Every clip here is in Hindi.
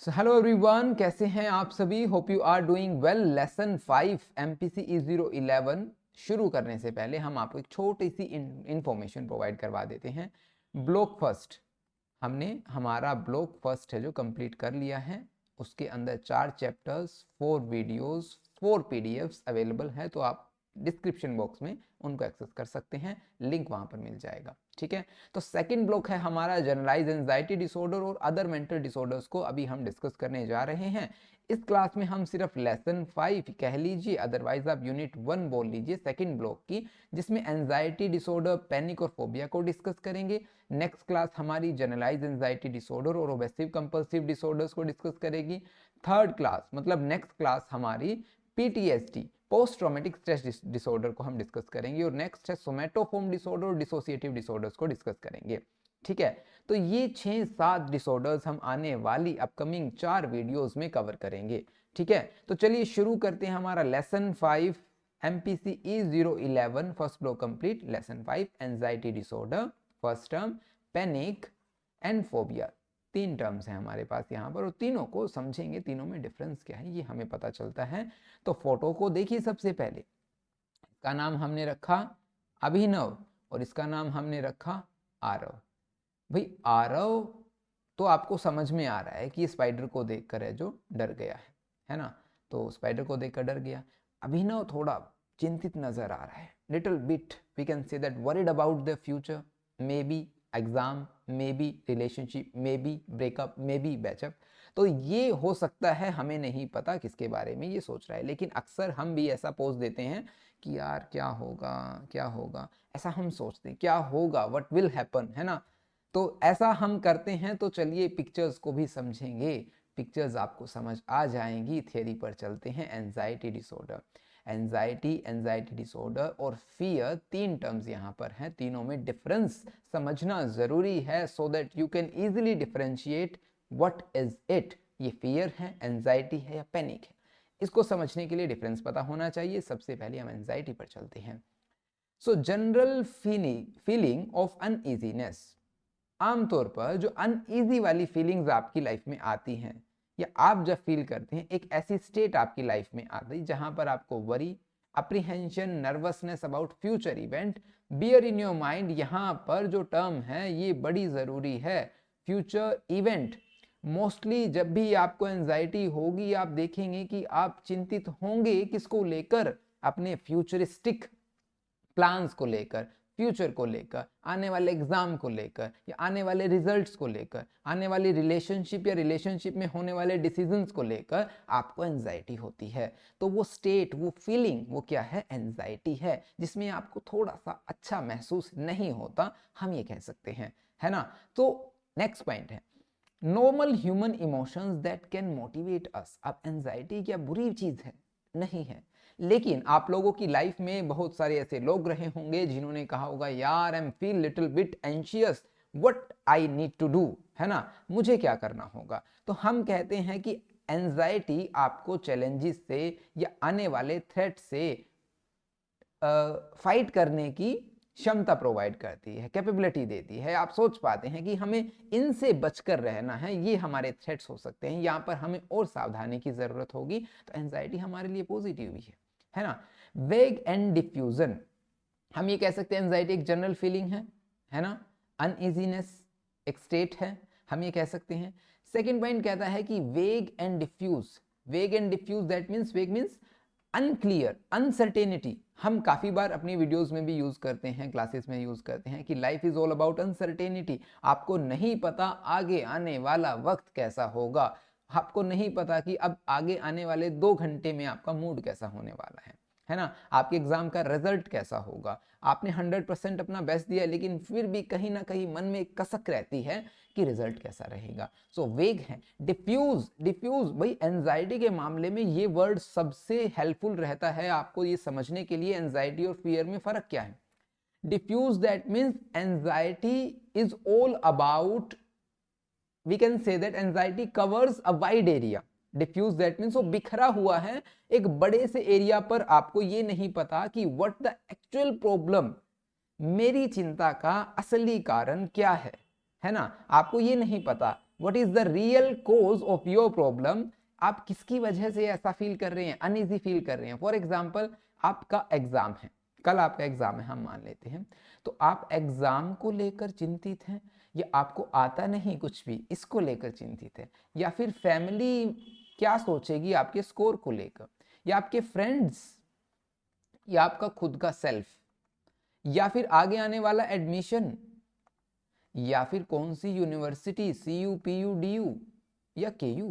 हेलो एवरीवन, कैसे हैं आप सभी। Hope you are doing well. Lesson 5 MPC E011 शुरू करने से पहले हम आपको एक छोटी सी इंफॉर्मेशन प्रोवाइड करवा देते हैं। ब्लॉक फर्स्ट हमने हमारा ब्लॉक फर्स्ट है जो कंप्लीट कर लिया है। उसके अंदर 4 चैप्टर्स, 4 वीडियोस, 4 पीडीएफ्स अवेलेबल है, तो आप डिस्क्रिप्शन बॉक्स में उनको एक्सेस कर सकते हैं, लिंक वहां पर मिल जाएगा। ठीक है, तो सेकंड ब्लॉक है हमारा जनरलाइज एंजाइटी डिसऑर्डर और अदर मेंटल डिसऑर्डर्स को अभी हम डिस्कस करने जा रहे हैं। इस क्लास में हम सिर्फ लेसन 5 कह लीजिए, अदरवाइज आप यूनिट 1 बोल लीजिए सेकंड ब्लॉक की, जिसमें एंजाइटी डिसऑर्डर, पैनिक और फोबिया को डिस्कस करेंगे। नेक्स्ट क्लास हमारी जनरलाइज एंजाइटी डिसऑर्डर और ओबेसिव कंपल्सिव डिसऑर्डर्स को डिस्कस करेगी। थर्ड क्लास मतलब नेक्स्ट क्लास हमारी PTSD, post traumatic stress disorder को हम डिस्कस करेंगे। और नेक्स्ट है सोमैटोफोम डिसऑर्डर और डिसोसिएटिव डिसऑर्डर्स को डिस्कस करेंगे। ठीक है, तो ये 6-7 डिसऑर्डर्स हम आने वाली अपकमिंग 4 वीडियोस में कवर करेंगे। ठीक है, तो चलिए शुरू करते हैं हमारा lesson 5 MPC E011 first block complete. Lesson 5 anxiety disorder, first term panic and phobia. 3 terms हैं हमारे पास यहाँ पर और तीनों को समझेंगे, तीनों में डिफरेंस क्या है ये हमें पता चलता है। तो फोटो को देखिए। सबसे पहले इसका नाम हमने रखा अभिनव और इसका नाम हमने रखा आरव। भाई आरव तो आपको समझ में आ रहा है कि स्पाइडर को देखकर है जो डर गया है ना, तो स्पाइडर को देखकर डर गया। अभिनव थोड़ा चिंतित नजर आ रहा है, little bit we can say that worried about the future, maybe exam, maybe relationship, maybe breakup, maybe patchup. तो ये हो सकता है, हमें नहीं पता किसके बारे में ये सोच रहा है, लेकिन अक्सर हम भी ऐसा पोज देते हैं कि यार क्या होगा क्या होगा, ऐसा हम सोचते हैं क्या होगा, व्हाट विल हैपन, है ना। तो ऐसा हम करते हैं। तो चलिए पिक्चर्स को भी समझेंगे, पिक्चर्स आपको समझ आ जाएंगी। थ्योरी पर चलते हैं। एंजाइटी डिसऑर्डर, एंजाइटी डिसऑर्डर और फियर 3 टर्म्स यहाँ पर हैं, तीनों में डिफरेंस समझना जरूरी है so that you can easily differentiate what is it, ये फियर है, एंजाइटी है या पैनिक है। इसको समझने के लिए डिफरेंस पता होना चाहिए। सबसे पहले हम एंजाइटी पर चलते हैं। सो जनरल फीलिंग ऑफ अनईजीनेस, आमतौर पर जो अनईजी वाली फीलिंग्स आपकी लाइफ में आती हैं या आप जब फील करते हैं, एक ऐसी स्टेट आपकी लाइफ में आती है जहां पर आपको worry, apprehension, nervousness about future event, bear in your mind. यहां पर जो टर्म है ये बड़ी जरूरी है, फ्यूचर इवेंट। मोस्टली जब भी आपको एंजाइटी होगी आप देखेंगे कि आप चिंतित होंगे किसको लेकर, अपने फ्यूचरिस्टिक प्लान्स को लेकर, फ्यूचर को लेकर, आने वाले एग्जाम को लेकर या आने वाले रिजल्ट्स को लेकर, आने वाली रिलेशनशिप या रिलेशनशिप में होने वाले डिसीजंस को लेकर आपको एंजाइटी होती है। तो वो स्टेट, वो फीलिंग, वो क्या है, एंजाइटी है, जिसमें आपको थोड़ा सा अच्छा महसूस नहीं होता, हम ये कह सकते हैं, है ना। तो नेक्स्ट पॉइंट है normal human emotions that can motivate अस। अब एंजाइटी क्या बुरी चीज है? नहीं है, लेकिन आप लोगों की लाइफ में बहुत सारे ऐसे लोग रहे होंगे जिन्होंने कहा होगा यार I am feel little bit anxious, what I need to do, है ना, मुझे क्या करना होगा। तो हम कहते हैं कि एंजाइटी आपको चैलेंजेस से या आने वाले थ्रेट से फाइट करने की क्षमता प्रोवाइड करती है, कैपेबिलिटी देती है। आप सोच पाते हैं कि हमें इनसे बचकर रहना है, ये हमारे थ्रेट्स हो सकते हैं, यहाँ पर हमें और सावधानी की जरूरत होगी। तो एंजाइटी हमारे लिए पॉजिटिव भी है ना। वेग एंड डिफ्यूजन, हम ये कह सकते हैं एंजाइटी एक जनरल फीलिंग है ना। अनइजीनेस एक स्टेट है, हम ये कह सकते हैं। सेकेंड पॉइंट कहता है कि वेग एंड डिफ्यूज, वेग एंड डिफ्यूज दैट मीन्स, वेग मीन्स अनक्लियर, अनसर्टेनिटी। हम काफी बार अपनी वीडियोस में भी यूज करते हैं, क्लासेस में यूज करते हैं कि life is all about uncertainty. आपको नहीं पता आगे आने वाला वक्त कैसा होगा, आपको नहीं पता कि अब आगे आने वाले 2 घंटे में आपका मूड कैसा होने वाला है ना, आपके एग्जाम का रिजल्ट कैसा होगा। आपने 100% अपना बेस्ट दिया, लेकिन फिर भी कहीं ना कहीं मन में कसक रहती है कि रिजल्ट कैसा रहेगा। सो वेग है। डिफ्यूज, डिफ्यूज भाई एंजाइटी के मामले में ये वर्ड सबसे हेल्पफुल रहता है आपको ये समझने के लिए एंजाइटी और फियर में फर्क क्या है। Diffuse that means anxiety is all about, we can say that anxiety covers a wide area. Diffuse that means वो बिखरा हुआ है एक बड़े से एरिया पर, आपको ये नहीं पता कि व्हाट द एक्चुअल प्रॉब्लम, मेरी चिंता का असली कारण क्या है ना, आपको ये नहीं पता। What is the real cause of your problem, आप किसकी वजह से ऐसा फील कर रहे हैं, अनईजी फील कर रहे हैं। फॉर एग्जाम्पल आपका एग्जाम है, कल आपका एग्जाम है हम मान लेते हैं, तो आप एग्जाम को लेकर चिंतित हैं, या आपको आता नहीं कुछ भी इसको लेकर चिंतित है, या फिर फैमिली क्या सोचेगी आपके स्कोर को लेकर, या आपके फ्रेंड्स, या आपका खुद का सेल्फ, या फिर आगे आने वाला एडमिशन, या फिर कौन सी यूनिवर्सिटी, CU PU DU या KU,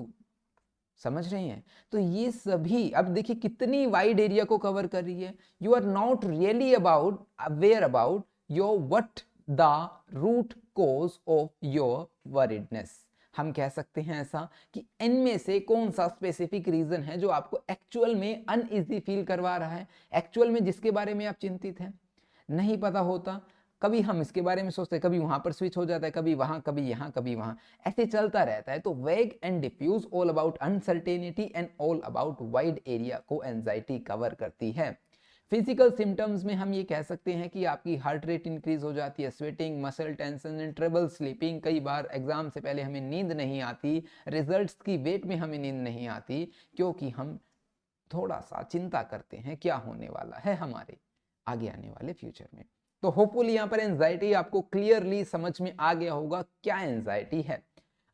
समझ रहे हैं। तो ये सभी अब देखिए कितनी वाइड एरिया को कवर कर रही है। You are not really about aware about your what the root cause of your worriedness. हम कह सकते हैं ऐसा कि इनमें से कौन सा स्पेसिफिक रीजन है जो आपको एक्चुअल में अनईजी फील करवा रहा है, एक्चुअल में जिसके बारे में आप चिंतित हैं। नहीं पता होता, कभी हम इसके बारे में सोचते हैं, कभी वहां पर स्विच हो जाता है, कभी वहां, कभी यहां, कभी वहां, ऐसे चलता रहता है। तो vague and diffuse, all about uncertainty and all about wide area को एंजाइटी कवर करती है। फिजिकल सिम्टम्स में हम ये कह सकते हैं कि आपकी हार्ट रेट इंक्रीज हो जाती है, sweating, muscle tension and trouble sleeping. कई बार एग्जाम से पहले हमें नींद नहीं आती, रिजल्ट्स की वेट में हमें नींद नहीं आती, क्योंकि हम थोड़ा सा चिंता करते हैं क्या होने वाला है हमारे आगे आने वाले फ्यूचर में। तो होपफुली यहाँ पर एंजाइटी आपको क्लियरली समझ में आ गया होगा क्या एंजाइटी है।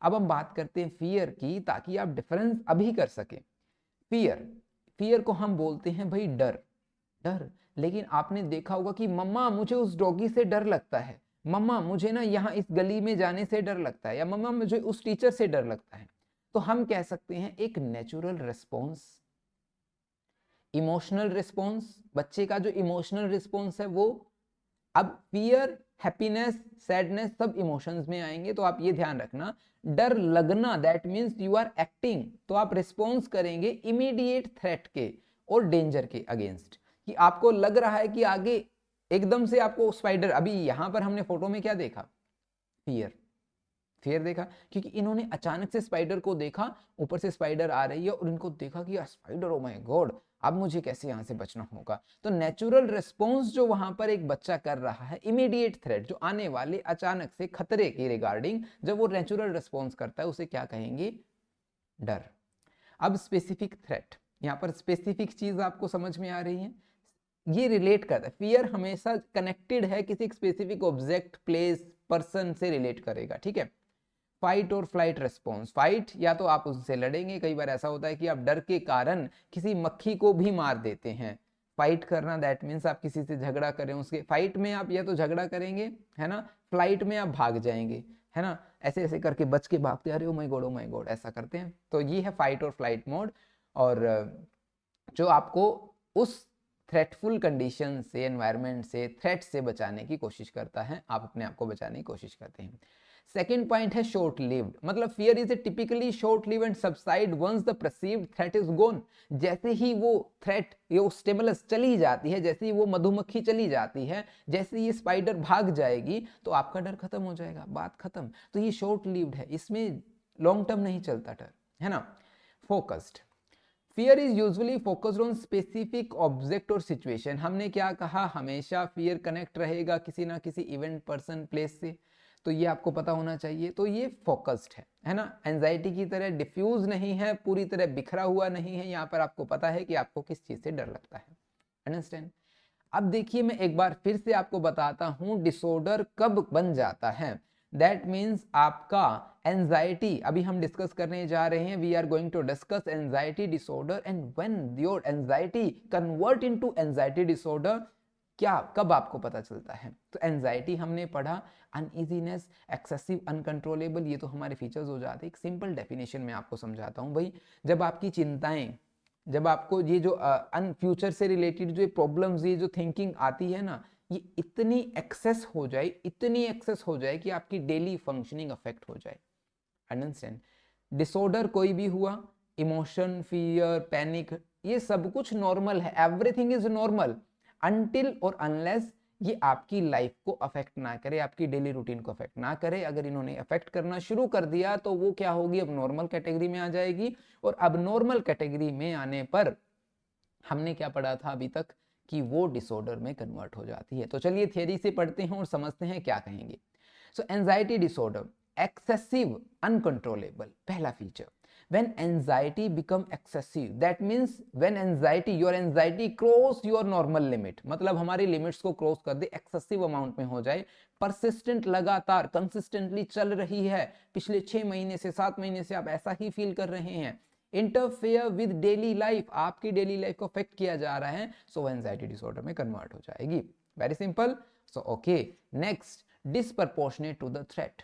अब हम बात करते हैं फियर की, ताकि आप डिफरेंस अभी कर सके। फियर को हम बोलते हैं भाई डर। लेकिन आपने देखा होगा कि मम्मा मुझे उस डॉगी से डर लगता है, मम्मा मुझे ना यहाँ इस गली में जाने से डर लगता है, या मम्मा मुझे उस टीचर से डर लगता है। तो हम कह सकते हैं एक नेचुरल रिस्पॉन्स, इमोशनल रिस्पॉन्स, बच्चे का जो इमोशनल रिस्पॉन्स है वो। अब फियर, हैप्पीनेस, सैडनेस सब इमोशंस में आएंगे, तो आप ये ध्यान रखना, डर लगना that means you are acting, तो आप रिस्पॉन्स करेंगे इमीडिएट थ्रेट के और डेंजर के अगेंस्ट, कि आपको लग रहा है कि आगे एकदम से आपको स्पाइडर, अभी यहां पर हमने फोटो में क्या देखा, फियर देखा, क्योंकि इन्होंने अचानक से स्पाइडर को देखा, ऊपर से स्पाइडर आ रही है और इनको देखा कि यार स्पाइडर, ओ माय गॉड, अब मुझे कैसे यहां से बचना होगा। तो नेचुरल रिस्पॉन्स जो वहां पर एक बच्चा कर रहा है, इमीडिएट थ्रेट, जो आने वाले अचानक से खतरे के रिगार्डिंग जब वो नेचुरल रिस्पॉन्स करता है, उसे क्या कहेंगे, डर। अब स्पेसिफिक थ्रेट, यहाँ पर स्पेसिफिक चीज आपको समझ में आ रही है, ये रिलेट करता है। फियर हमेशा कनेक्टेड है किसी स्पेसिफिक ऑब्जेक्ट, प्लेस, पर्सन से रिलेट करेगा, ठीक है। फाइट और फ्लाइट रिस्पॉन्स, फाइट या तो आप उससे लड़ेंगे, कई बार ऐसा होता है कि आप डर के कारण किसी मक्खी को भी मार देते हैं। फाइट करना दैट मीन्स आप किसी से झगड़ा करें, उसके फाइट में आप या तो झगड़ा करेंगे, है ना, फ्लाइट में आप भाग जाएंगे, है ना, ऐसे ऐसे करके बच के भागते, अरे ओ माय गॉड ऐसा करते हैं। तो ये है फाइट और फ्लाइट मोड, और जो आपको उस थ्रेटफुल कंडीशन से, एनवायरनमेंट से, थ्रेट से बचाने की कोशिश करता है, आप अपने आप को बचाने की कोशिश करते हैं। सेकेंड पॉइंट है शॉर्ट लिव्ड, मतलब fear is a typically short live and subside once the perceived threat is gone. जैसे ही वो थ्रेट, ये स्टिमुलस चली जाती है, जैसे ही वो मधुमक्खी चली जाती है, जैसे ये स्पाइडर भाग जाएगी, तो आपका डर खत्म हो जाएगा, बात खत्म। तो ये शॉर्ट लिव्ड है, इसमें लॉन्ग टर्म नहीं चलता डर, है ना। Focused, fear is usually focused on specific object और सिचुएशन। हमने क्या कहा, हमेशा फियर कनेक्ट रहेगा किसी ना किसी इवेंट, पर्सन, प्लेस से, तो ये आपको पता होना चाहिए। तो ये फोकस्ड है ना, एंजाइटी की तरह डिफ्यूज नहीं है, पूरी तरह बिखरा हुआ नहीं है, यहाँ पर आपको पता है कि आपको किस चीज से डर लगता है। अंडरस्टैंड। अब देखिए मैं एक बार फिर से आपको बताता हूं डिसऑर्डर कब बन जाता है। दैट मीन्स आपका एंजाइटी, अभी हम डिस्कस करने जा रहे हैं, we are going to discuss anxiety disorder, and when your anxiety convert into anxiety disorder, क्या कब आपको पता चलता है। तो एंजाइटी हमने पढ़ा, अनइजीनेस, एक्सेसिव, अनकंट्रोलेबल, ये तो हमारे फीचर्स हो जाते हैं। एक सिंपल डेफिनेशन में आपको समझाता हूं भाई, जब आपकी चिंताएं, जब आपको ये जो फ्यूचर से रिलेटेड जो प्रॉब्लम्स, ये जो थिंकिंग आती है ना, ये इतनी एक्सेस हो जाए, इतनी एक्सेस हो जाए कि आपकी डेली फंक्शनिंग अफेक्ट हो जाए। अंडरस्टैंड। डिसऑर्डर कोई भी हुआ, इमोशन, फियर, पैनिक, ये सब कुछ नॉर्मल है, एवरीथिंग इज नॉर्मल अनटिल और अनलेस ये आपकी लाइफ को अफेक्ट ना करे, आपकी डेली रूटीन को अफेक्ट ना करे। अगर इन्होंने अफेक्ट करना शुरू कर दिया तो वो क्या होगी, अब नॉर्मल कैटेगरी में आ जाएगी, और अब नॉर्मल कैटेगरी में आने पर हमने क्या पढ़ा था अभी तक, कि वो डिसऑर्डर में कन्वर्ट हो जाती है। तो चलिए थियरी से पढ़ते हैं और समझते हैं क्या कहेंगे। सो एंजाइटी डिसऑर्डर, excessive, uncontrollable, पहला feature. When anxiety become excessive, that means when your anxiety cross your normal limit, मतलब हमारी लिमिट्स को क्रॉस कर दे, एक्सेसिव अमाउंट में हो जाए, परसिस्टेंट, लगातार, कंसिस्टेंटली चल रही है, पिछले 6 महीने से 7 महीने से आप ऐसा ही फील कर रहे हैं, इंटरफेयर विद डेली लाइफ, आपकी डेली लाइफ को अफेक्ट किया जा रहा है, सो एंजाइटी डिसऑर्डर में कन्वर्ट हो जाएगी. Very simple. So okay, next, disproportionate to the threat.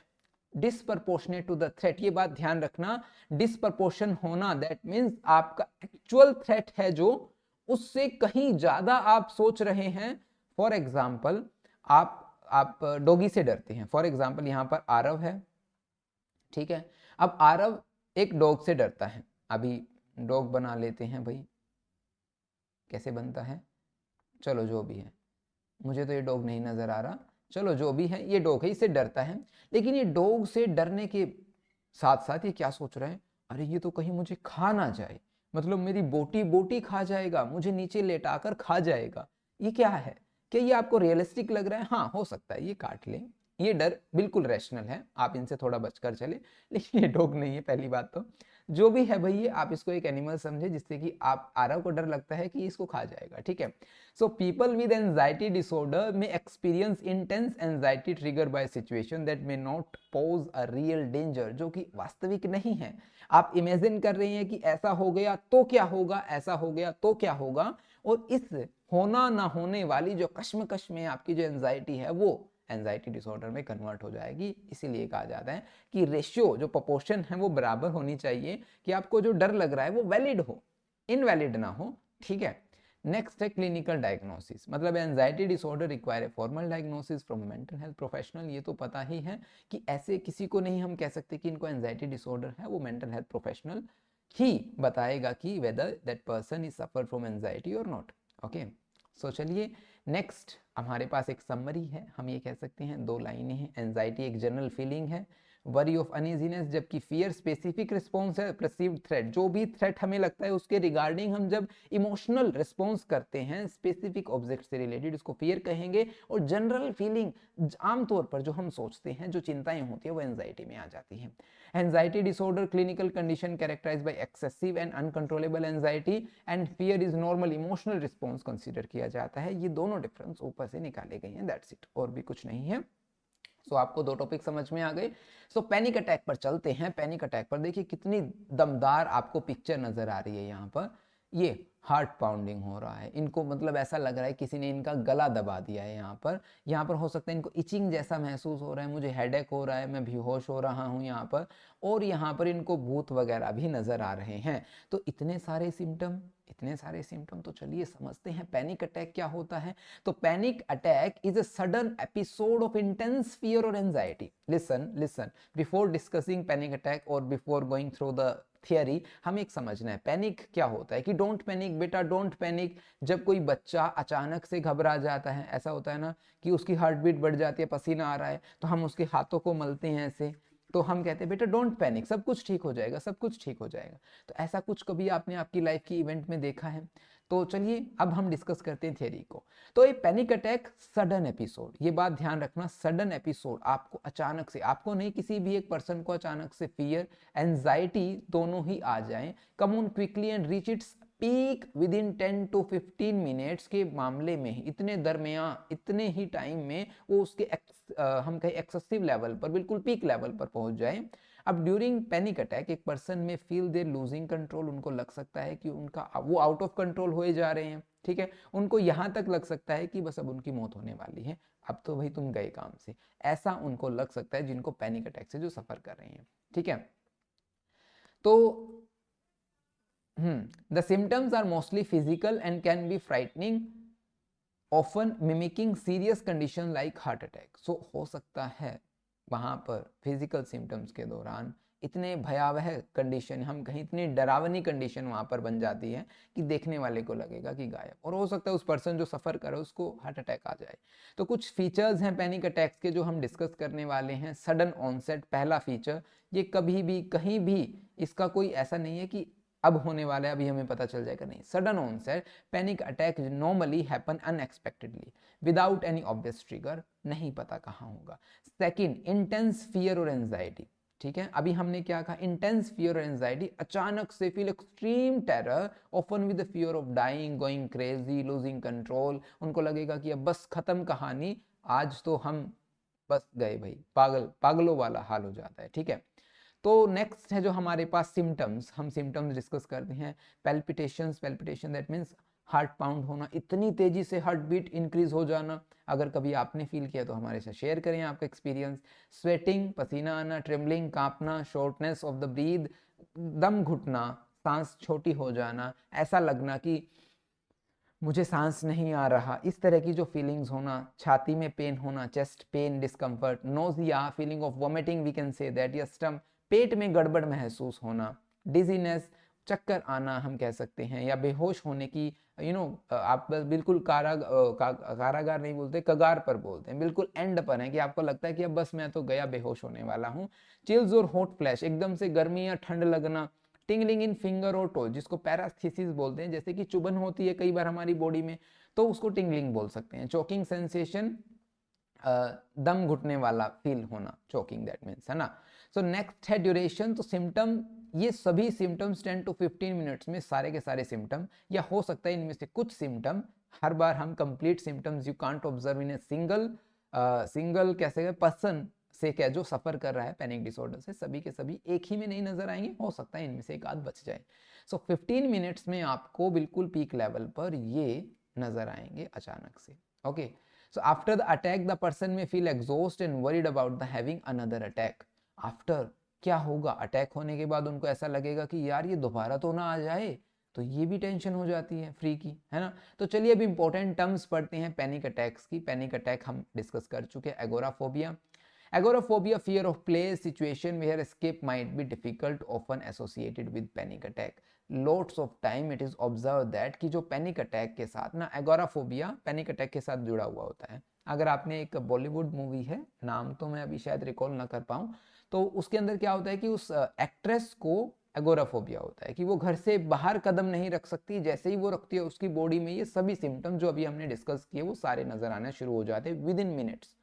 Disproportionate to the threat, ये बात ध्यान रखना, डिसप्रपोर्शन होना दैट मींस आपका एक्चुअल थ्रेट है जो, उससे कहीं ज्यादा आप सोच रहे हैं. फॉर एग्जांपल, आप डॉगी से डरते हैं. फॉर एग्जांपल यहां पर आरव है, ठीक है. अब आरव एक डॉग से डरता है. अभी डॉग बना लेते हैं भाई, कैसे बनता है, चलो जो भी है, मुझे तो ये डॉग नहीं नजर आ रहा, चलो जो भी है, ये डॉग है, इससे डरता है. लेकिन ये डॉग से डरने के साथ साथ ये क्या सोच रहे हैं, अरे ये तो कहीं मुझे खा ना जाए, मतलब मेरी बोटी बोटी खा जाएगा, मुझे नीचे लेटाकर खा जाएगा. ये क्या है, क्या ये आपको रियलिस्टिक लग रहा है? हाँ, हो सकता है ये काट ले, ये डर बिल्कुल रैशनल है, आप इनसे थोड़ा बचकर चले, लेकिन ये डॉग नहीं है. पहली बात तो जो भी है भाई, ये आप इसको एक एनिमल समझे, जिससे कि आप आरव को डर लगता है कि इसको खा जाएगा, ठीक है. So people with anxiety disorder में experience intense anxiety trigger by situation that may not pose a real danger, जो कि वास्तविक नहीं है. आप इमेजिन कर रहे हैं कि ऐसा हो गया तो क्या होगा, ऐसा हो गया तो क्या होगा, और इस होना ना होने वाली जो कश्मकश में आपकी जो एंजाइटी है, वो एंजाइटी डिसऑर्डर में कन्वर्ट हो जाएगी. इसीलिए कहा जाता है कि रेशियो, जो प्रोपोर्शन है, वो बराबर होनी चाहिए, कि आपको जो डर लग रहा है वो वैलिड हो, इनवैलिड ना हो, ठीक है. नेक्स्ट है क्लिनिकल डायग्नोसिस, मतलब anxiety disorder require a formal diagnosis from mental health professional. ये तो पता ही है कि ऐसे किसी को नहीं हम कह सकते कि इनको एंजाइटी डिसऑर्डर है, वो मेंटल हेल्थ प्रोफेशनल ही बताएगा कि whether that person is suffer from anxiety और नॉट. ओके, सो चलिए नेक्स्ट हमारे पास एक समरी है, हम ये कह सकते हैं 2 लाइनें हैं. एंजाइटी एक जनरल फीलिंग है, वरी ऑफ अनइजीनेस, जबकि फियर स्पेसिफिक रिस्पॉन्स है, परसीव्ड थ्रेट, जो भी थ्रेट हमें लगता है उसके रिगार्डिंग हम जब इमोशनल रिस्पॉन्स करते हैं स्पेसिफिक ऑब्जेक्ट से रिलेटेड, उसको फियर कहेंगे. और जनरल फीलिंग, आमतौर पर जो हम सोचते हैं, जो चिंताएं होती है, वो एंजाइटी में आ जाती हैं. Anxiety disorder clinical condition characterised by excessive and uncontrollable anxiety and fear is normal emotional response consider किया जाता है. ये दोनों डिफरेंस ऊपर से निकाले गए हैं, दैट्स इट, और भी कुछ नहीं है. सो आपको 2 टॉपिक समझ में आ गए. सो पैनिक अटैक पर चलते हैं. पैनिक अटैक पर देखिए कितनी दमदार आपको पिक्चर नजर आ रही है. यहाँ पर ये हार्ट पाउंडिंग हो रहा है, इनको मतलब ऐसा लग रहा है किसी ने इनका गला दबा दिया है. यहाँ पर हो सकता है इनको इचिंग जैसा महसूस हो रहा है, मुझे हेडेक हो रहा है, मैं बेहोश हो रहा हूँ यहाँ पर, और यहाँ पर इनको भूत वगैरह भी नजर आ रहे हैं. तो इतने सारे सिम्टम, तो चलिए समझते हैं पैनिक अटैक क्या होता है. तो panic attack is a sudden episode of intense fear और anxiety. Listen, before discussing panic attack और before going through the theory, हमें एक समझना है पैनिक क्या होता है. कि डोंट पैनिक बेटा, डोंट पैनिक. जब कोई बच्चा अचानक से घबरा जाता है, ऐसा होता है ना कि उसकी हार्ट बीट बढ़ जाती है, पसीना आ रहा है, तो हम उसके हाथों को मलते हैं ऐसे, तो हम कहते हैं बेटा डोंट पैनिक, सब कुछ ठीक हो जाएगा, सब कुछ ठीक हो जाएगा. तो ऐसा कुछ कभी आपने आपकी लाइफ की इवेंट में देखा है? तो चलिए अब हम डिस्कस करते हैं थियरी को. तो ये पैनिक अटैक सडन एपिसोड, ये बात ध्यान रखना, सडन एपिसोड, आपको अचानक से, आपको नहीं किसी भी एक पर्सन को अचानक से फियर एंजाइटी दोनों ही आ जाएं, come on quickly and reach its peak with in 10 to 15 minutes के मामले में ही, इतने दरमियान, इतने ही टाइम में वो उसके हम कहें एक्सेसिव लेवल पर, बिल्कुल पीक लेवल पर पहुंच जाए. अब ड्यूरिंग पैनिक अटैक एक person may feel there losing control, उनको लग सकता है कि उनका वो आउट ऑफ कंट्रोल हुए जा रहे हैं, ठीक है. उनको यहां तक लग सकता है कि बस अब उनकी मौत होने वाली है, अब तो भाई तुम गए काम से, ऐसा उनको लग सकता है जिनको पैनिक अटैक से जो सफर कर रहे हैं, ठीक है. तो the symptoms are mostly physical and can be frightening, often mimicking serious condition like heart attack. So हो सकता है वहां पर फिजिकल सिम्टम्स के दौरान इतने भयावह कंडीशन, हम कहीं इतनी डरावनी कंडीशन वहां पर बन जाती है कि देखने वाले को लगेगा कि गायब, और हो सकता है उस पर्सन जो सफर करे उसको हार्ट अटैक आ जाए. तो कुछ फीचर्स हैं पैनिक अटैक्स के जो हम डिस्कस करने वाले हैं. सडन ऑनसेट, पहला फीचर, ये कभी भी कहीं भी, इसका कोई ऐसा नहीं है कि अब होने वाला है, अभी हमें पता चल जाएगा नहीं। Sudden onset panic attack normally happen unexpectedly without any obvious trigger, नहीं पता कहाँ होगा। सेकंड, इंटेंस फियर और एंजाइटी, ठीक है, अभी हमने क्या कहा, इंटेंस फियर और एंजाइटी, अचानक से feel extreme terror often with the fear of dying, going crazy, losing control, उनको लगेगा कि अब बस खत्म कहानी, आज तो हम बस गए भाई, पागलों वाला हाल हो जाता है, ठीक है। तो नेक्स्ट है जो हमारे पास सिम्टम्स, हम सिम्टम्स डिस्कस करते हैं। Palpitation that means heart pound होना, इतनी तेजी से हार्ट बीट इंक्रीज हो जाना, अगर कभी आपने फील किया तो हमारे साथ शेयर करें आपका एक्सपीरियंस। स्वेटिंग, पसीना आना, ट्रेमलिंग, कांपना, शॉर्टनेस ऑफ द ब्रीथ, दम घुटना, सांस छोटी हो जाना, ऐसा लगना कि मुझे सांस नहीं आ रहा, इस तरह की जो फीलिंग्स होना, छाती में पेन होना, chest pain, discomfort, nausea, feeling of vomiting we can say that, या स्टम, पेट में गड़बड़ महसूस होना, डिजीनेस, चक्कर आना हम कह सकते हैं, या बेहोश होने की, आप बिल्कुल कारागार नहीं बोलते, कगार पर बोलते हैं, बिल्कुल एंड पर है कि आपको लगता है कि अब बस मैं तो गया, बेहोश होने वाला हूँ। चिल्स और हॉट फ्लैश, एकदम से गर्मी या ठंड लगना, टिंगलिंग इन फिंगर और टो, जिसको पैरास्थीसिस बोलते हैं, जैसे कि चुभन होती है कई बार हमारी बॉडी में, तो उसको टिंगलिंग बोल सकते हैं। चोकिंग सेंसेशन, दम घुटने वाला फील होना, चोकिंग दैट मीन्स, है ना। सो नेक्स्ट है ड्यूरेशन, तो सिम्टम, ये सभी सिम्टम्स 10 to 15 मिनट्स में सारे के सारे सिम्टम, या हो सकता है इनमें से कुछ सिम्टम, हर बार हम complete symptoms you can't observe in a single कैसे पर्सन से, क्या जो सफर कर रहा है पैनिक डिसऑर्डर से, सभी के सभी एक ही में नहीं नजर आएंगे, हो सकता है इनमें से एक आध बच जाए। सो 15 मिनट्स में आपको बिल्कुल पीक लेवल पर ये नजर आएंगे अचानक से। Okay, so after the attack the person may feel exhaust and worried about the having another attack. After क्या होगा, अटैक होने के बाद उनको ऐसा लगेगा कि यार ये दोबारा तो ना आ जाए, तो ये भी टेंशन हो जाती है फ्री की, है ना। तो चलिए अब इंपॉर्टेंट टर्म्स पढ़ते हैं पैनिक अटैक्स की। पैनिक अटैक हम डिस्कस कर चुके हैं। Agoraphobia, Agoraphobia, fear of place, situation where escape might be difficult, often associated with panic attack. Lots of time it is observed that कि जो panic attack के साथ ना, agoraphobia panic attack के साथ जुड़ा हुआ होता है। अगर आपने एक बॉलीवुड मूवी है, नाम तो मैं अभी शायद रिकॉल ना कर पाऊँ, तो उसके अंदर क्या होता है कि उस एक्ट्रेस को एगोराफोबिया होता है कि वो घर से बाहर कदम नहीं रख सकती, जैसे ही वो रखती है उसकी बॉडी में ये सभी सिम्टम जो अभी हमने डिस्कस किए वो सारे नजर आने शुरू हो जाते हैं विद इन मिनट्स,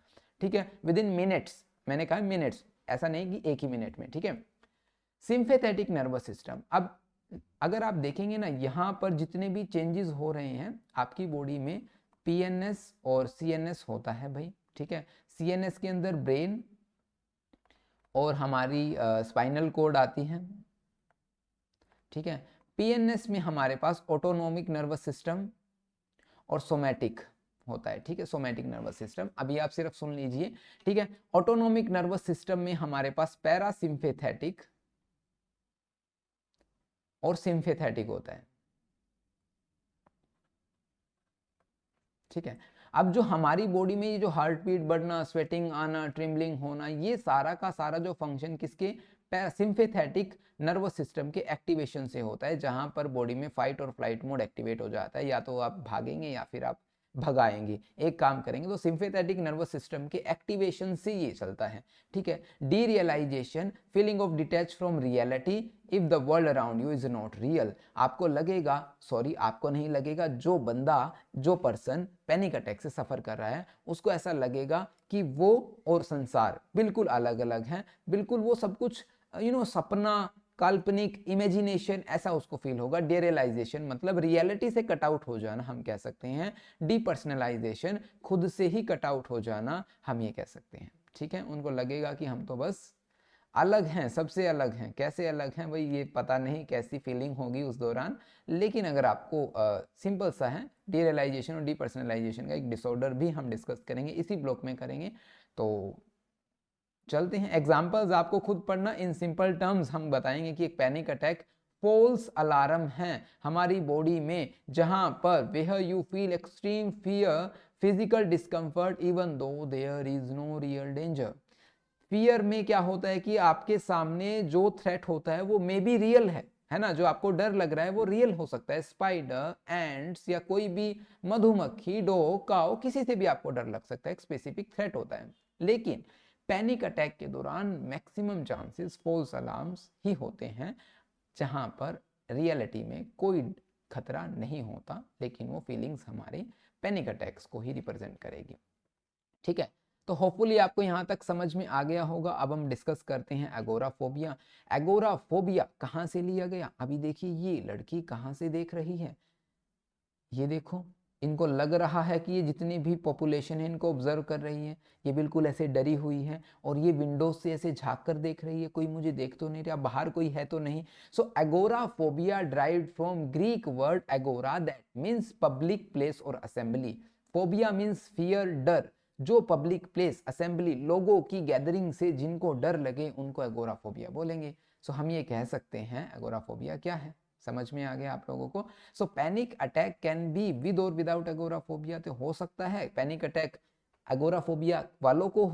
ठीक है, विद इन मिनट्स, मैंने कहा मिनट्स, ऐसा नहीं कि एक ही मिनट में, ठीक है। सिंपैथेटिक नर्वस सिस्टम, अब अगर आप देखेंगे ना, यहाँ पर जितने भी चेंजेस हो रहे हैं आपकी बॉडी में, पीएनएस और सीएनएस होता है भाई, ठीक है। सीएनएस के अंदर ब्रेन और हमारी स्पाइनल कोड आती है, ठीक है। पीएनएस में हमारे पास ऑटोनोमिक नर्वस सिस्टम और सोमैटिक होता है, ठीक है, सोमैटिक नर्वस सिस्टम। अभी आप सिर्फ सुन लीजिए, ठीक है। ऑटोनोमिक नर्वस सिस्टम में हमारे पास पैरासिम्पैथेटिक और सिम्पैथेटिक होता है, ठीक है। अब जो हमारी बॉडी में ये जो हार्ट बीट बढ़ना, स्वेटिंग आना, ट्रिम्बलिंग होना, ये सारा का सारा जो फंक्शन किसके, सिम्पैथेटिक नर्वस सिस्टम के एक्टिवेशन से होता है, जहां पर बॉडी में फाइट और फ्लाइट मोड एक्टिवेट हो जाता है, या तो आप भागेंगे या फिर आप भगाएंगे, एक काम करेंगे, तो सिंपैथेटिक नर्वस सिस्टम के एक्टिवेशन से ये चलता है, ठीक है। Derealization, feeling of detach from reality if the world around you is not real, आपको लगेगा, सॉरी आपको नहीं लगेगा, जो बंदा, जो पर्सन पैनिक अटैक से सफर कर रहा है उसको ऐसा लगेगा कि वो और संसार बिल्कुल अलग अलग हैं, बिल्कुल वो सब कुछ सपना, काल्पनिक, इमेजिनेशन, ऐसा उसको फील होगा। डेरियलाइजेशन मतलब रियलिटी से कट आउट हो जाना हम कह सकते हैं। डीपर्सनलाइजेशन, खुद से ही कट आउट हो जाना हम ये कह सकते हैं, ठीक है। उनको लगेगा कि हम तो बस अलग हैं, सबसे अलग हैं, कैसे अलग हैं भाई ये पता नहीं कैसी फीलिंग होगी उस दौरान, लेकिन अगर आपको सिंपल सा है, डीरियलाइजेशन और डीपर्सनलाइजेशन का एक डिसऑर्डर भी हम डिस्कस करेंगे, इसी ब्लॉक में करेंगे। तो चलते हैं एग्जाम्पल्स, आपको खुद पढ़ना, इन सिंपल टर्म्स हम बताएंगे कि एक पैनिक अटैक फॉल्स अलार्म है हमारी बॉडी में, जहां पर where you feel extreme fear, physical discomfort even though there is no real danger. Fear में क्या होता है कि आपके सामने जो थ्रेट होता है वो मे बी रियल है ना, जो आपको डर लग रहा है वो रियल हो सकता है, स्पाइडर, एंड्स, या कोई भी मधुमक्खी, डॉग, काऊ, किसी से भी आपको डर लग सकता है, एक स्पेसिफिक थ्रेट होता है। लेकिन पैनिक अटैक के दौरान मैक्सिमम चांसेस फॉल्स अलार्म्स ही होते हैं, जहां पर रियलिटी में कोई खतरा नहीं होता, लेकिन वो फीलिंग्स हमारे पैनिक अटैक्स को ही रिप्रेजेंट करेगी। ठीक है, तो होपफुली आपको यहाँ तक समझ में आ गया होगा। अब हम डिस्कस करते हैं एगोराफोबिया। एगोराफोबिया कहाँ से लिया गया? अभी देखिए ये लड़की कहाँ से देख रही है, ये देखो, इनको लग रहा है कि ये जितनी भी पॉपुलेशन है इनको ऑब्जर्व कर रही है। ये बिल्कुल ऐसे डरी हुई है और ये विंडोज से ऐसे झांक कर देख रही है, कोई मुझे देख तो नहीं रहा, बाहर कोई है तो नहीं। So agoraphobia derived from Greek word agora that means public place और असेंबली। फोबिया मीन्स फियर, डर। जो पब्लिक प्लेस, असेंबली, लोगों की गैदरिंग से जिनको डर लगे उनको एगोराफोबिया बोलेंगे। सो हम ये कह सकते हैं एगोराफोबिया क्या है। समझ में आ गया आप लोगों को? So panic attack can be with और विदाउट एगोराफोबिया। तो हो सकता है पैनिक अटैक एगोराफोबिया वालों को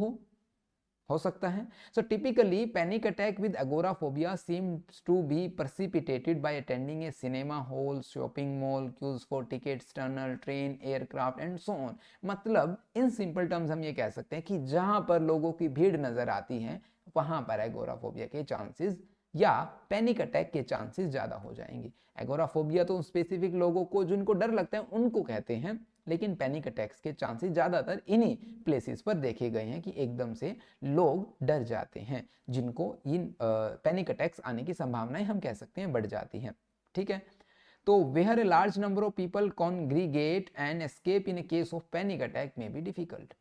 हो सकता है। So typically panic attack with agoraphobia seems to be precipitated by attending a cinema hall, shopping mall, queues for tickets, tunnel, train, aircraft and so on. मतलब इन सिंपल टर्म्स हम ये कह सकते हैं कि जहां पर लोगों की भीड़ नजर आती है वहां पर एगोराफोबिया के चांसेस या पैनिक अटैक के चांसेस ज्यादा हो जाएंगे। एगोराफोबिया तो स्पेसिफिक लोगों को जिनको डर लगता है उनको कहते हैं, लेकिन पैनिक अटैक्स के चांसेस ज्यादातर इन्हीं प्लेसेस पर देखे गए हैं कि एकदम से लोग डर जाते हैं, जिनको इन पैनिक अटैक्स आने की संभावनाएं हम कह सकते हैं बढ़ जाती हैं। ठीक है, तो where a large number of people congregate and escape in a case of panic attack may be difficult.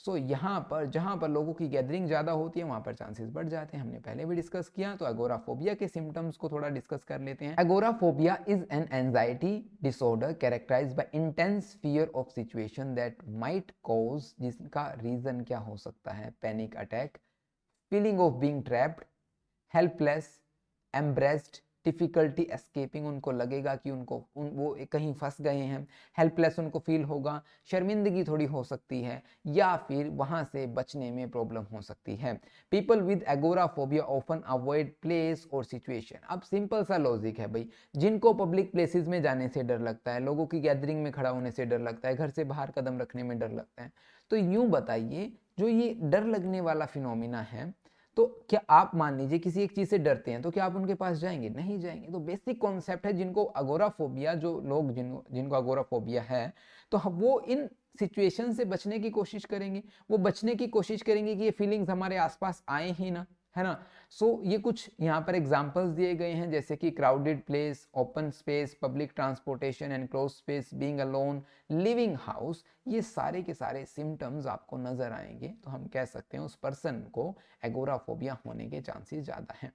So यहाँ पर जहाँ पर लोगों की गैदरिंग ज़्यादा होती है वहाँ पर चांसेस बढ़ जाते हैं, हमने पहले भी डिस्कस किया। तो एगोराफोबिया के सिम्टम्स को थोड़ा डिस्कस कर लेते हैं। Agoraphobia is an anxiety disorder characterised by intense fear of situation that might cause, जिसका रीजन क्या हो सकता है? Panic attack, feeling of being trapped, helpless, embarrassed, difficulty escaping, उनको लगेगा कि वो कहीं फंस गए हैं। हेल्पलेस उनको फील होगा, शर्मिंदगी थोड़ी हो सकती है, या फिर वहां से बचने में प्रॉब्लम हो सकती है। People with agoraphobia often avoid place और सिचुएशन। अब सिंपल सा लॉजिक है भाई, जिनको पब्लिक प्लेसेस में जाने से डर लगता है, लोगों की गैदरिंग में खड़ा होने से डर लगता है, घर से बाहर कदम रखने में डर लगता है, तो यूं बताइए जो ये डर लगने वाला फिनोमिना है, तो क्या आप मान लीजिए किसी एक चीज से डरते हैं तो क्या आप उनके पास जाएंगे? नहीं जाएंगे। तो बेसिक कॉन्सेप्ट है, जिनको अगोराफोबिया, जो लोग जिनको अगोराफोबिया है, तो वो इन सिचुएशन से बचने की कोशिश करेंगे। वो बचने की कोशिश करेंगे कि ये फीलिंग्स हमारे आसपास आए ही ना, है ना। सो ये कुछ यहाँ पर एग्जांपल्स दिए गए हैं, जैसे कि crowded place, open space, public transportation, enclose space, being alone, living house. ये सारे के सारे सिम्टम्स आपको नजर आएंगे तो हम कह सकते हैं उस पर्सन को एगोराफोबिया होने के चांसेस ज्यादा हैं।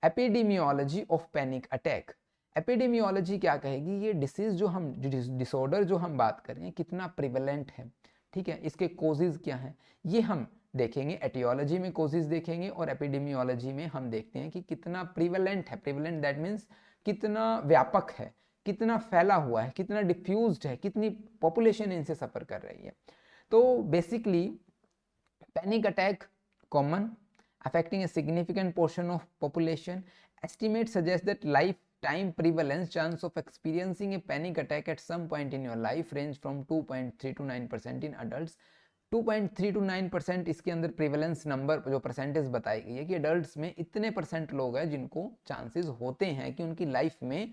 Epidemiology of panic attack. Epidemiology क्या कहेगी? ये डिसीज जो हम डिसऑर्डर जो हम बात कर रहे हैं कितना प्रिवेलेंट है, ठीक है, इसके कोजेज क्या हैं, ये हम देखेंगे। एटियोलॉजी में कोजेज देखेंगे और एपिडेमियोलॉजी में हम देखते हैं कि कितना प्रिवेलेंट है। प्रिवेलेंट दैट मीन्स कितना व्यापक है, कितना फैला हुआ है, कितना डिफ्यूज्ड है, कितनी पॉपुलेशन इनसे सफर कर रही है। तो basically panic attack common, affecting a significant portion of population. Estimates suggest that lifetime prevalence chance of experiencing a panic attack at some point in your life range from 2.3 to 9% in adults. 2.3 to 9% इसके अंदर प्रिवेलेंस नंबर जो परसेंटेज बताई गई है कि अडल्ट में इतने परसेंट लोग हैं जिनको चांसेस होते हैं कि उनकी लाइफ में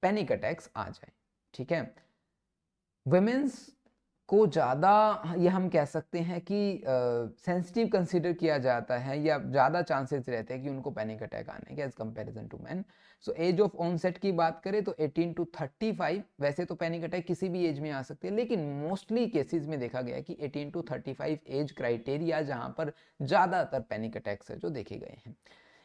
पैनिक अटैक्स आ जाए। ठीक है, वुमेन्स को ज़्यादा ये हम कह सकते हैं कि सेंसिटिव कंसीडर किया जाता है, या ज़्यादा चांसेस रहते हैं कि उनको पैनिक अटैक आने के as comparison to man. So age of onset की बात करें तो 18 to 35, वैसे तो पैनिक अटैक किसी भी एज में आ सकते हैं, लेकिन मोस्टली केसेस में देखा गया कि 18 to 35 एज क्राइटेरिया जहाँ पर ज़्यादातर पैनिक अटैक्स है जो देखे गए हैं।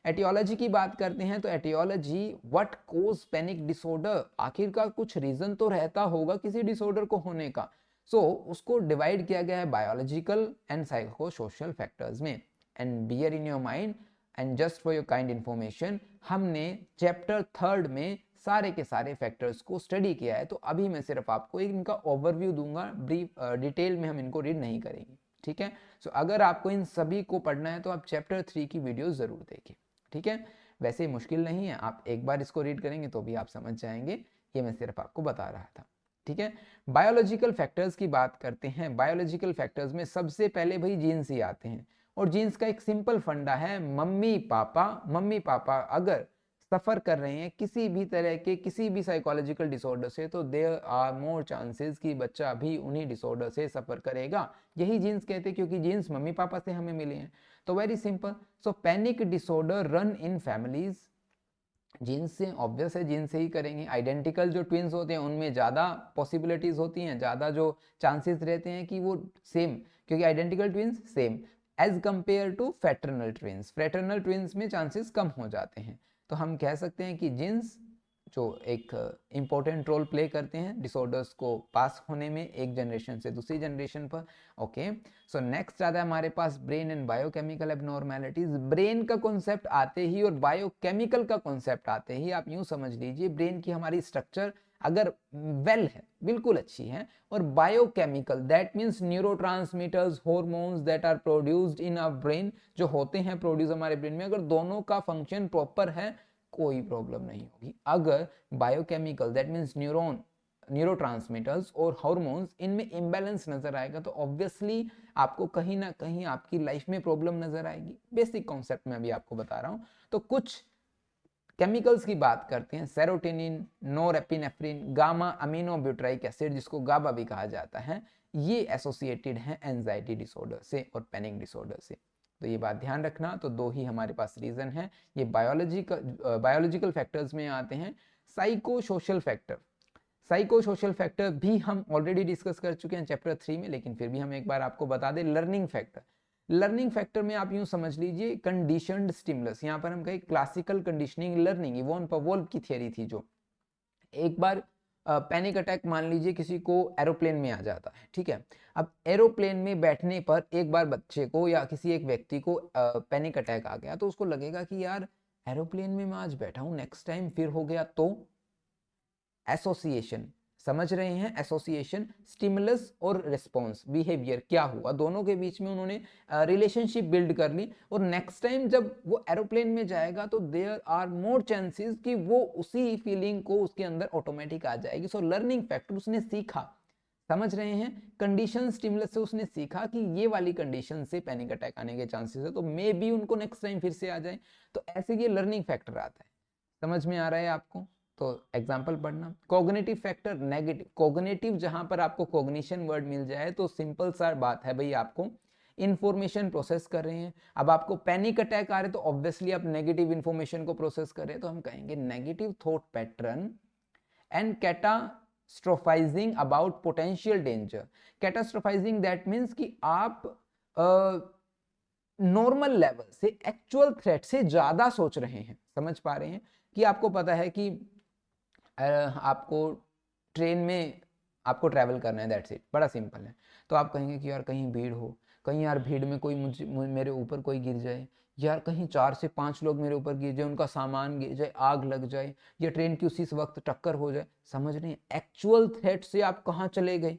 एटियोलॉजी की बात करते हैं तो aetiology what cause panic disorder, आखिरकार कुछ रीजन तो रहता होगा किसी डिसऑर्डर को होने का। उसको डिवाइड किया गया है biological and psychosocial factors में। And bear in your mind and just for your kind information, हमने चैप्टर 3 में सारे के सारे फैक्टर्स को स्टडी किया है, तो अभी मैं सिर्फ आपको इनका ओवरव्यू दूंगा, ब्रीफ डिटेल में हम इनको रीड नहीं करेंगे। ठीक है, अगर आपको इन सभी को पढ़ना है तो आप चैप्टर 3 की वीडियो जरूर देखें। ठीक है, वैसे मुश्किल नहीं है, आप एक बार इसको रीड करेंगे तो भी आप समझ जाएंगे, ये मैं सिर्फ आपको बता रहा था। ठीक है, बायोलॉजिकल फैक्टर्स की बात करते हैं। बायोलॉजिकल फैक्टर्स में सबसे पहले भाई जीन्स ही आते हैं, और जीन्स का एक सिंपल फंडा है, मम्मी पापा अगर सफ़र कर रहे हैं किसी भी तरह के किसी भी साइकोलॉजिकल डिसऑर्डर से, तो देयर आर मोर चांसेस कि बच्चा भी उन्हीं डिसऑर्डर से सफ़र करेगा। यही जीन्स कहते हैं, क्योंकि जीन्स मम्मी पापा से हमें मिले हैं। तो very simple, so panic disorder run in families. Genes से ऑब्वियस है, जीन्स से ही करेंगे। आइडेंटिकल जो ट्विंस होते हैं उनमें ज़्यादा पॉसिबिलिटीज़ होती हैं, ज़्यादा जो चांसेस रहते हैं कि वो सेम, क्योंकि identical twins same as compare to fraternal twins. Fraternal twins में चांसेस कम हो जाते हैं। तो हम कह सकते हैं कि जीन्स जो एक इम्पोर्टेंट रोल प्ले करते हैं डिसऑर्डर्स को पास होने में एक जनरेशन से दूसरी जनरेशन पर। ओके, सो नेक्स्ट आता है हमारे पास brain and biochemical abnormalities. Brain का कॉन्सेप्ट आते ही और बायोकेमिकल का कॉन्सेप्ट आते ही आप यूं समझ लीजिए ब्रेन की हमारी स्ट्रक्चर अगर वेल है, बिल्कुल अच्छी है, और biochemical that means neurotransmitters, hormones that are produced in our brain, जो होते हैं प्रोड्यूस हमारे ब्रेन में, अगर दोनों का फंक्शन प्रॉपर है कोई प्रॉब्लम नहीं होगी। अगर बायोकेमिकल दैट मीन्स न्यूरोट्रांसमीटर्स और हार्मोन्स इनमें इम्बैलेंस नजर आएगा तो ऑब्वियसली आपको कहीं ना कहीं आपकी लाइफ में प्रॉब्लम नजर आएगी। बेसिक कॉन्सेप्ट में अभी आपको बता रहा हूं। तो कुछ केमिकल्स की बात करते हैं, सेरोटोनिन, नोरेपिनेफ्रिन, गामा अमीनोब्यूटाइक एसिड जिसको गाबा भी कहा जाता है, ये एसोसिएटेड हैं एंजाइटी डिसऑर्डर से और पैनिक डिसऑर्डर से। तो ये बात ध्यान रखना। तो दो ही हमारे पास रीजन है, ये बायोलॉजिकल फैक्टर्स में आते हैं। Psycho social factor, psycho social factor भी हम ऑलरेडी डिस्कस कर चुके हैं चैप्टर 3 में, लेकिन फिर भी हम एक बार आपको बता दें। लर्निंग फैक्टर, लर्निंग फैक्टर में आप यूं समझ लीजिए कंडीशनड स्टिमुलस, यहां पर हम कहें क्लासिकल कंडीशनिंग लर्निंग, इवॉन पवोल्व की थियरी थी जो एक बार पैनिक अटैक मान लीजिए किसी को एरोप्लेन में आ जाता है, ठीक है। अब एरोप्लेन में बैठने पर एक बार बच्चे को या किसी एक व्यक्ति को पैनिक अटैक आ गया तो उसको लगेगा कि यार एरोप्लेन में मैं आज बैठा हूं, नेक्स्ट टाइम फिर हो गया तो। एसोसिएशन, समझ रहे हैं, एसोसिएशन, स्टिमुलस और रिस्पॉन्स, बिहेवियर क्या हुआ, दोनों के बीच में उन्होंने रिलेशनशिप बिल्ड कर ली, और नेक्स्ट टाइम जब वो एरोप्लेन में जाएगा तो देयर आर मोर चांसेस कि वो उसी फीलिंग को उसके अंदर ऑटोमेटिक आ जाएगी। सो लर्निंग फैक्टर, उसने सीखा, समझ रहे हैं, कंडीशन स्टिमुलस से उसने सीखा कि ये वाली कंडीशन से पैनिक अटैक आने के चांसेस है, तो मे बी उनको नेक्स्ट टाइम फिर से आ जाए। तो ऐसे ये लर्निंग फैक्टर आता है। समझ में आ रहा है आपको? तो एग्जाम्पल पढ़ना। कॉग्निटिव फैक्टर नेगेटिव, कॉग्निटिव जहां पर आपको कॉग्निशन वर्ड मिल जाए तो सिंपल सा बात है भाई, आपको इंफॉर्मेशन प्रोसेस कर रहे हैं। अब आपको पैनिक अटैक आ रहे तो ऑब्वियसली आप नेगेटिव इंफॉर्मेशन को प्रोसेस कर रहे हैं, तो हम कहेंगे negative thought pattern and catastrophizing about potential danger. Catastrophizing that means कि आप नॉर्मल लेवल से एक्चुअल थ्रेट से ज्यादा सोच रहे हैं। समझ पा रहे हैं कि आपको पता है कि आपको ट्रेन में आपको ट्रैवल करना है, दैट्स इट, बड़ा सिंपल है। तो आप कहेंगे कि यार कहीं भीड़ हो, कहीं यार भीड़ में कोई मेरे ऊपर कोई गिर जाए, यार कहीं 4 से 5 लोग मेरे ऊपर गिर जाए, उनका सामान गिर जाए, आग लग जाए, या ट्रेन की उसी वक्त टक्कर हो जाए। समझ रहे हैं, एक्चुअल थ्रेट से आप कहाँ चले गए,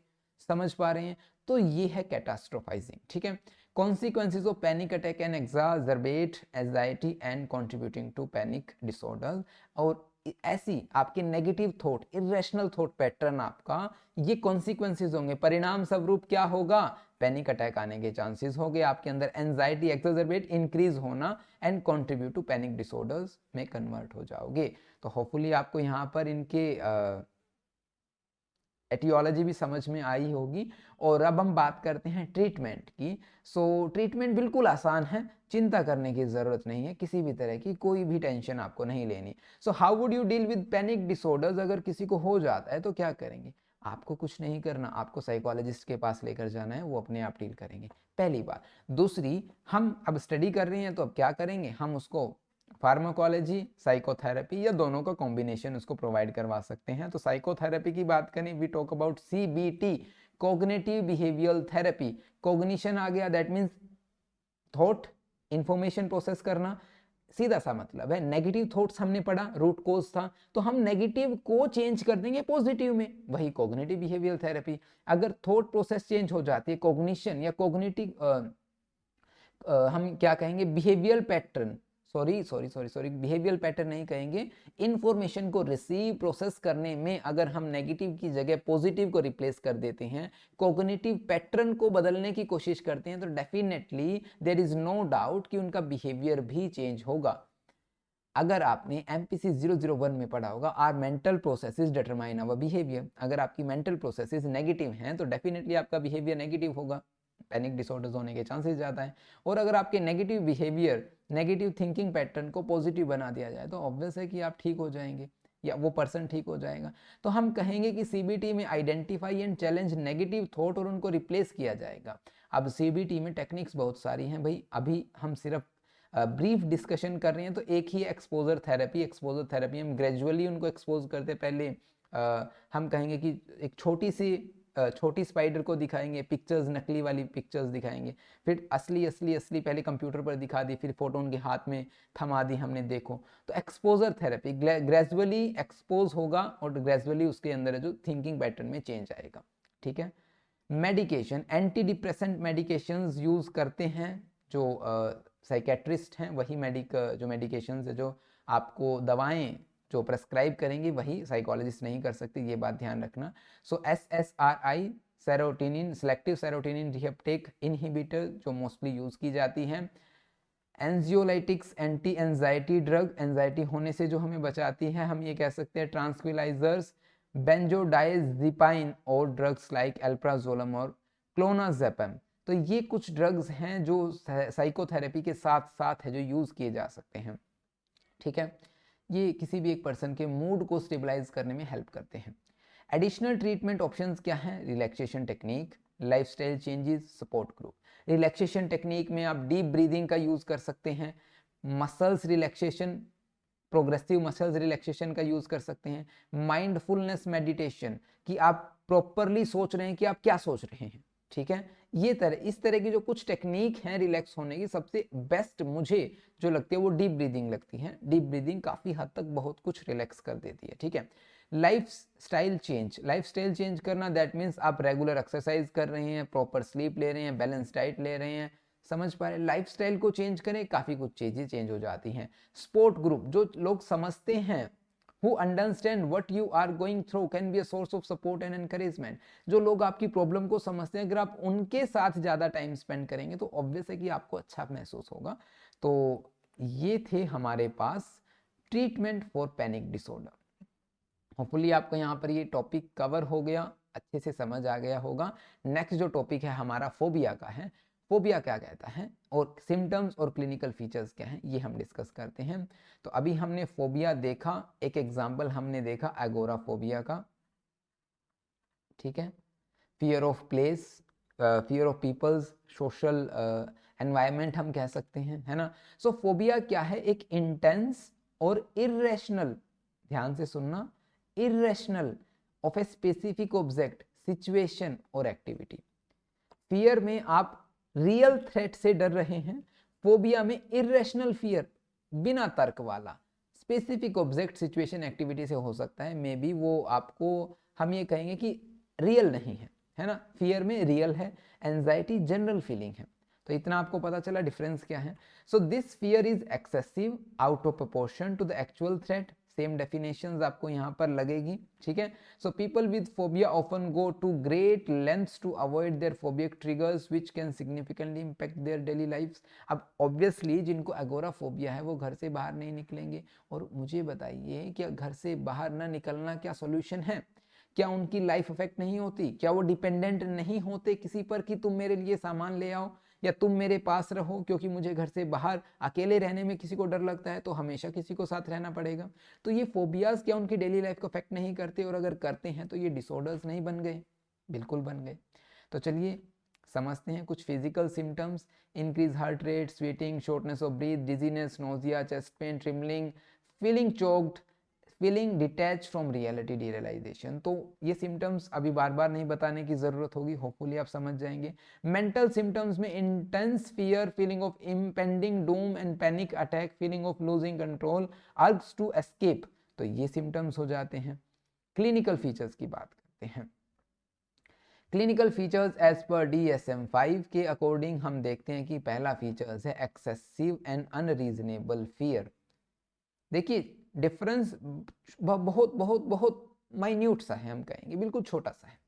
समझ पा रहे हैं। तो ये है कैटास्ट्रोफाइजिंग, ठीक है। Consequences of panic attack can exacerbate anxiety and contributing to panic disorders। और ऐसी आपके negative thought, irrational thought pattern, आपका ये कॉन्सिक्वेंसेज होंगे, परिणाम स्वरूप क्या होगा, पैनिक अटैक आने के चांसेस हो गए, आपके अंदर एंजाइटी एक्सेसरबेट इंक्रीज होना and contribute to panic disorders में कन्वर्ट हो जाओगे। तो होपफुली आपको यहाँ पर इनके एटियोलॉजी भी समझ में आई होगी। और अब हम बात करते हैं ट्रीटमेंट की। सो ट्रीटमेंट बिल्कुल आसान है, चिंता करने की ज़रूरत नहीं है, किसी भी तरह की कोई भी टेंशन आपको नहीं लेनी। So how would you deal with panic disorders, अगर किसी को हो जाता है तो क्या करेंगे? आपको कुछ नहीं करना, आपको साइकोलॉजिस्ट के पास लेकर जाना है, वो अपने आप डील करेंगे, पहली बात। दूसरी, हम अब स्टडी कर रहे हैं तो अब क्या करेंगे, हम उसको फार्माकोलॉजी, साइकोथेरेपी या दोनों का कॉम्बिनेशन उसको प्रोवाइड करवा सकते हैं। तो साइकोथेरेपी की बात करें, we talk about CBT, cognitive behavioural therapy. Cognition आ गया, that means thought, information process करना, सीधा सा मतलब है। नेगेटिव थॉट्स हमने पढ़ा, रूट कोज था, तो हम नेगेटिव को चेंज कर देंगे पॉजिटिव में, वही कॉग्निटिव बिहेवियरल थेरेपी। अगर थॉट प्रोसेस चेंज हो जाती है, कॉग्निशन या कॉग्निटिव हम क्या कहेंगे, behavioural pattern, sorry behavioural pattern नहीं कहेंगे, इंफॉर्मेशन को रिसीव प्रोसेस करने में अगर हम नेगेटिव की जगह पॉजिटिव को रिप्लेस कर देते हैं, कॉग्निटिव पैटर्न को बदलने की कोशिश करते हैं, तो definitely there is no doubt कि उनका बिहेवियर भी चेंज होगा। अगर आपने MPC 001 में पढ़ा होगा, are mental processes determine our behaviour. अगर आपकी मेंटल प्रोसेसेस नेगेटिव हैं तो डेफिनेटली आपका बिहेवियर नेगेटिव होगा, पैनिक डिसऑर्डर्स होने के चांसेस ज़्यादा हैं। और अगर आपके negative behaviour, negative thinking pattern को पॉजिटिव बना दिया जाए तो ऑब्वियस है कि आप ठीक हो जाएंगे या वो पर्सन ठीक हो जाएगा। तो हम कहेंगे कि CBT में identify and challenge negative thought और उनको रिप्लेस किया जाएगा। अब CBT में टेक्निक्स बहुत सारी हैं भाई, अभी हम सिर्फ ब्रीफ डिस्कशन कर रहे हैं। तो एक ही एक्सपोजर थेरेपी हम ग्रेजुअली उनको एक्सपोज करते। पहले हम कहेंगे कि एक छोटी स्पाइडर को दिखाएंगे, पिक्चर्स नकली वाली पिक्चर्स दिखाएंगे, फिर असली पहले कंप्यूटर पर दिखा दी, फिर फोटो उनके हाथ में थमा दी, हमने देखो। तो एक्सपोजर थेरेपी ग्रेजुअली एक्सपोज होगा और ग्रेजुअली उसके अंदर जो थिंकिंग पैटर्न में चेंज आएगा। ठीक है। Medication, anti depressant medications use करते हैं जो साइकेट्रिस्ट हैं, वही जो मेडिकेशंस है, जो आपको दवाएं जो प्रेस्क्राइब करेंगे वही साइकोलॉजिस्ट नहीं कर सकते, ये बात ध्यान रखना। सो SSRI serotonin, selective serotonin reuptake inhibitor जो मोस्टली यूज की जाती है। एंजियोलाइटिक्स, एंटी एंजाइटी ड्रग, एंजाइटी होने से जो हमें बचाती है, हम ये कह सकते हैं ट्रांक्विलाइजर्स, बेंजोडाइजेपाइन और ड्रग्स लाइक एल्प्राजोलम और क्लोनाजेपम। तो ये कुछ ड्रग्स हैं जो साइकोथेरेपी के साथ साथ है जो यूज़ किए जा सकते हैं। ठीक है। ये किसी भी एक पर्सन के मूड को स्टेबलाइज करने में हेल्प करते हैं। एडिशनल ट्रीटमेंट ऑप्शंस क्या हैं? Relaxation technique, lifestyle changes, support group. Relaxation technique में आप डीप ब्रीदिंग का यूज़ कर सकते हैं, muscles relaxation, progressive muscles relaxation का यूज़ कर सकते हैं, माइंडफुलनेस मेडिटेशन कि आप प्रॉपरली सोच रहे हैं कि आप क्या सोच रहे हैं। ठीक है। ये इस तरह की जो कुछ टेक्निक हैं रिलैक्स होने की, सबसे बेस्ट मुझे जो लगती है वो डीप ब्रीदिंग लगती है। डीप ब्रीदिंग काफ़ी हद तक बहुत कुछ रिलैक्स कर देती है। ठीक है। लाइफ स्टाइल चेंज करना, दैट मीन्स आप रेगुलर एक्सरसाइज कर रहे हैं, प्रॉपर स्लीप ले रहे हैं, बैलेंस डाइट ले रहे हैं, समझ पा रहे हैं। लाइफ स्टाइल को चेंज करें, काफ़ी कुछ चीज़ें चेंज हो जाती हैं। सपोर्ट ग्रुप, जो लोग समझते हैं, who understand what you are going through, can be a source of support and encouragement। जो लोग आपकी प्रॉब्लम को समझते हैं, अगर आप उनके साथ ज़्यादा टाइम स्पेंड करेंगे तो ऑब्वियस है कि आपको अच्छा महसूस होगा। तो ये थे हमारे पास treatment for panic disorder. Hopefully आपको यहाँ पर ये टॉपिक कवर हो गया, अच्छे से समझ आ गया होगा। नेक्स्ट जो टॉपिक है हमारा फोबिया का है। फोबिया क्या कहता है और सिम्टम्स और क्लिनिकल फीचर्स क्या हैं, ये हम डिस्कस करते हैं। तो अभी हमने फोबिया देखा, एक एग्जाम्पल हमने देखा एगोराफोबिया का। ठीक है। Fear of place, fear of peoples, social environment हम कह सकते हैं, है ना। सो फोबिया क्या है? एक इंटेंस और इरेशनल, ध्यान से सुनना, irrational of a specific object, situation और एक्टिविटी। फियर में आप रियल थ्रेट से डर रहे हैं, फोबिया में इरेशनल फियर, बिना तर्क वाला, स्पेसिफिक ऑब्जेक्ट, सिचुएशन, एक्टिविटी से हो सकता है। मे बी वो आपको, हम ये कहेंगे कि रियल नहीं है ना। फियर में रियल है, एंजाइटी जनरल फीलिंग है। तो इतना आपको पता चला डिफरेंस क्या है। So this fear is excessive, out of proportion to the actual threat. Same definitions आपको यहाँ पर लगेगी। ठीक है। So people with phobia often go to great lengths to avoid their phobic triggers which can significantly impact their daily lifes. अब ऑब्वियसली जिनको एगोराफोबिया है वो घर से बाहर नहीं निकलेंगे। और मुझे बताइए, क्या घर से बाहर ना निकलना क्या सॉल्यूशन है? क्या उनकी लाइफ इफेक्ट नहीं होती? क्या वो डिपेंडेंट नहीं होते किसी पर कि तुम मेरे लिए सामान ले आओ या तुम मेरे पास रहो? क्योंकि मुझे घर से बाहर अकेले रहने में किसी को डर लगता है तो हमेशा किसी को साथ रहना पड़ेगा। तो ये फोबियाज क्या उनकी डेली लाइफ को अफेक्ट नहीं करते? और अगर करते हैं तो ये डिसऑर्डर्स नहीं बन गए? बिल्कुल बन गए। तो चलिए समझते हैं कुछ physical symptoms. Increase heart rate, sweating, shortness of breath, dizziness, nausea, chest pain, trembling, feeling choked, feeling detach from reality, derealization. तो ये सिम्टम्स अभी बार बार नहीं बताने की ज़रूरत होगी, होपफुली आप समझ जाएंगे। मेंटल सिम्टम्स में intense fear, feeling of impending doom and panic attack, feeling of losing control, urges to escape, तो ये सिम्टम्स हो जाते हैं। क्लिनिकल फीचर्स की बात करते हैं। Clinical features as per DSM-5 के अकॉर्डिंग हम देखते हैं कि पहला फीचर्स है एक्सेसिव एंड अनरीजनेबल फियर। देखिए डिफरेंस बहुत बहुत बहुत माइन्यूट सा है, हम कहेंगे बिल्कुल छोटा सा है।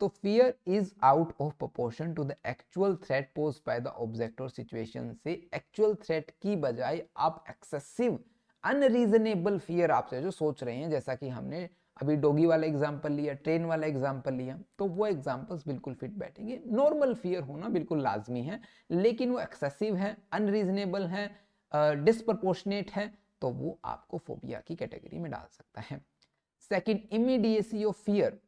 तो fear is out of proportion to the actual threat posed by the object और सिचुएशन। से एक्चुअल थ्रेट की बजाय आप एक्सेसिव अनरीजनेबल फियर आपसे जो सोच रहे हैं, जैसा कि हमने अभी डॉगी वाला एग्जाम्पल लिया, ट्रेन वाला एग्जाम्पल लिया, तो वो एग्जाम्पल्स बिल्कुल फिट बैठेंगे। नॉर्मल फियर होना बिल्कुल लाजमी है, लेकिन वो एक्सेसिव है, अनरीजनेबल है, डिस्प्रपोर्शनेट है, तो वो आपको फोबिया की कैटेगरी में डाल सकता है। Second, immediacy of fear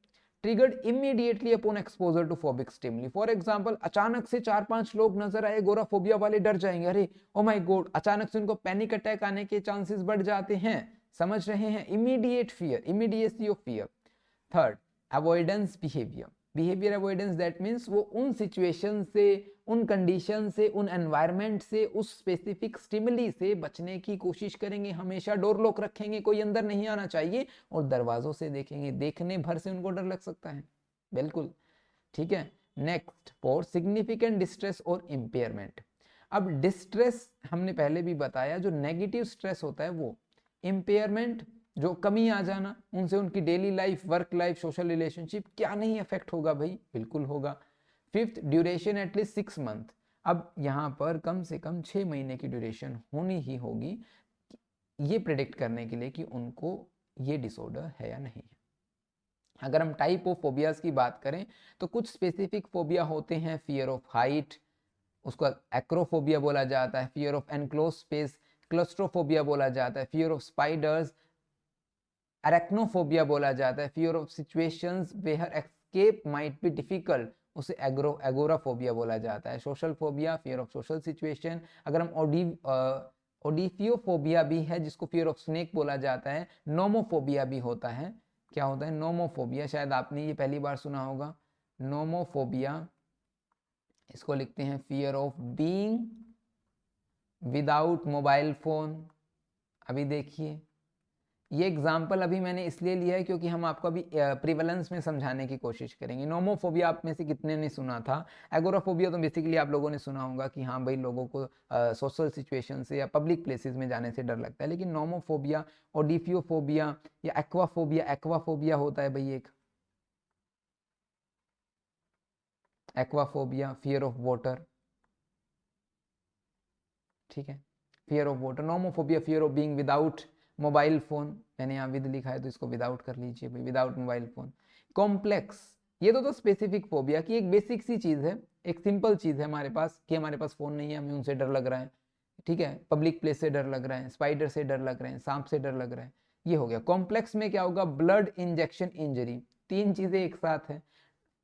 triggered immediately upon exposure to phobic stimuli. For example, अचानक से 4-5 लोग नजर आए, गोराफोबिया वाले डर जाएंगे, अरे ओ माय गॉड, अचानक से उनको पैनिक अटैक आने के चांसेस बढ़ जाते हैं। समझ रहे हैं? Immediate fear, immediacy of fear. Third, avoidance behaviour. Behaviour avoidance, that means वो उन सिचुएशन से, उन कंडीशन से, उन एनवायरमेंट से, उस स्पेसिफिक स्टिमुली से बचने की कोशिश करेंगे, हमेशा डोर लॉक रखेंगे, कोई अंदर नहीं आना चाहिए, और दरवाजों से देखेंगे, देखने भर से उनको डर लग सकता है। बिल्कुल ठीक है। नेक्स्ट, फॉर सिग्निफिकेंट डिस्ट्रेस और इम्पेयरमेंट। अब डिस्ट्रेस हमने पहले भी बताया, जो नेगेटिव स्ट्रेस होता है वो, इम्पेयरमेंट जो कमी आ जाना, उनसे उनकी daily life, work life, social relationship क्या नहीं अफेक्ट होगा भाई? बिल्कुल होगा। Fifth, duration at least 6 month. अब यहाँ पर कम से कम 6 महीने की ड्यूरेशन होनी ही होगी ये प्रिडिक्ट करने के लिए कि उनको ये डिसऑर्डर है या नहीं है। अगर हम टाइप ऑफ फोबियाज की बात करें तो कुछ स्पेसिफिक फोबिया होते हैं। फियर ऑफ हाइट, उसको एक्रोफोबिया बोला जाता है। Fear of enclose space, claustrophobia बोला जाता है। फियर ऑफ स्पाइडर्स, अरेक्नोफोबिया बोला जाता है। Fear of situations where escape might be difficult, उसे एगोराफोबिया बोला जाता है। Social phobia, fear of social situation. अगर हम ओडिफियोफोबिया भी है जिसको फियर ऑफ स्नेक बोला जाता है। नोमोफोबिया भी होता है। क्या होता है? नोमोफोबिया, शायद आपने ये पहली बार सुना होगा। नोमोफोबिया, इसको लिखते हैं fear of being without mobile phone. अभी देखिए, ये एग्जाम्पल अभी मैंने इसलिए लिया है क्योंकि हम आपको अभी प्रिवेलेंस में समझाने की कोशिश करेंगे। नोमोफोबिया आप में से कितने ने सुना था? एगोराफोबिया तो बेसिकली आप लोगों ने सुना होगा कि हाँ भाई, लोगों को सोशल सिचुएशन से या पब्लिक प्लेसेस में जाने से डर लगता है। लेकिन नोमोफोबिया, ओडिफियोफोबिया या एक्वाफोबिया, एक्वाफोबिया होता है भाई एक, एक्वाफोबिया, फियर ऑफ वाटर। ठीक है, fear of water. Nomophobia, fear of being without mobile phone. मैंने यहाँ विद लिखा है तो इसको विदाउट कर लीजिए भाई, विदाउट मोबाइल फोन। कॉम्प्लेक्स, ये तो स्पेसिफिक फोबिया की एक बेसिक सी चीज है, एक सिंपल चीज है हमारे पास कि हमारे पास फोन नहीं है, हमें उनसे डर लग रहा है। ठीक है, पब्लिक प्लेस से डर लग रहा है, स्पाइडर से डर लग रहे हैं, सांप से डर लग रहा है, ये हो गया। कॉम्प्लेक्स में क्या होगा? Blood injection injury. तीन चीजें एक साथ है,